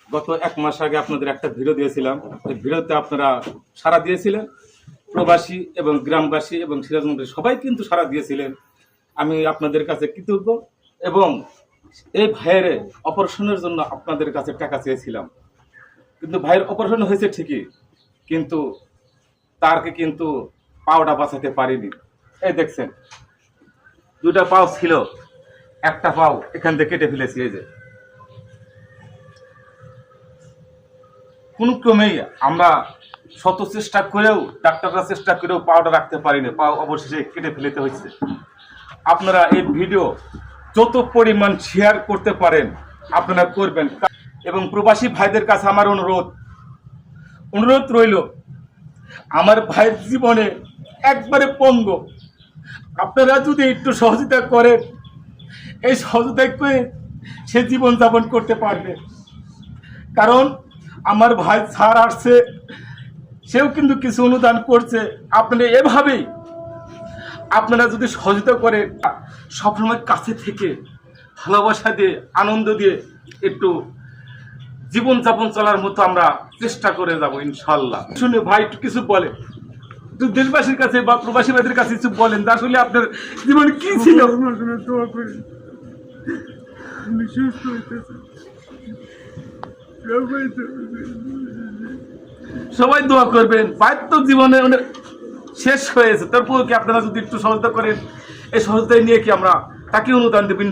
গত 1 মাস আগে আপনাদের একটা ভিডিও দিয়েছিলাম। এই ভিডিওতে আপনারা সাড়া দিয়েছিলেন, প্রবাসী এবং গ্রামবাসী এবং সিরাজগঞ্জের সবাই কিন্তু সাড়া দিয়েছিলেন। আমি আপনাদের কাছে কৃতজ্ঞ এবং এই ভাইয়ের অপারেশনের জন্য আপনাদের কাছে টাকা চেয়েছিলাম, কিন্তু ভাইয়ের অপারেশন হয়েছে ঠিকই, কিন্তু তারকে কিন্তু পাওটা বাঁচাতে পারিনি। এই দেখছেন, 2টা পাও ছিল, একটা পাও এখান থেকে কেটে ফেলেছি। এই যে কোনো ক্রমেই আমরা শত চেষ্টা করেও, ডাক্তাররা চেষ্টা করেও পাওটা রাখতে পারিনি, পাও অবশেষে কেটে ফেলতে হয়েছে। আপনারা এই ভিডিও যত পরিমাণ শেয়ার করতে পারেন আপনারা করবেন। এবং প্রবাসী ভাইদের কাছে আমার অনুরোধ রইল, আমার ভাইয়ের জীবনে একবারে পঙ্গ, আপনারা যদি একটু সহযোগিতা করেন, এই সহযোগিতা করে সে জীবন যাপন করতে পারবে। কারণ আমার ভাই স্যার আসছে, সেও কিন্তু কিছু অনুদান করছে। আপনারা এভাবেই আপনারা যদি সহযোগিতা করেন, সবসময় কাছে থেকে ভালোবাসা দিয়ে, আনন্দ দিয়ে একটু জীবনযাপন চলার মতো আমরা চেষ্টা করে যাব ইনশাল্লাহ। শুনে ভাই একটু কিছু বলে, দেশবাসীর কাছে বা প্রবাসী ভাইদের কাছে কিছু বলেন, আসলে আপনার জীবন কি ছিল। সবাই দোয়া করবেন। ভাই তো জীবনে শেষ হয়েছে, তারপর কি আপনারা যদি একটু সহযোগিতা করেন, এই সহযোগিতা নিয়ে কি আমরা তাকে অনুদান দেবেন।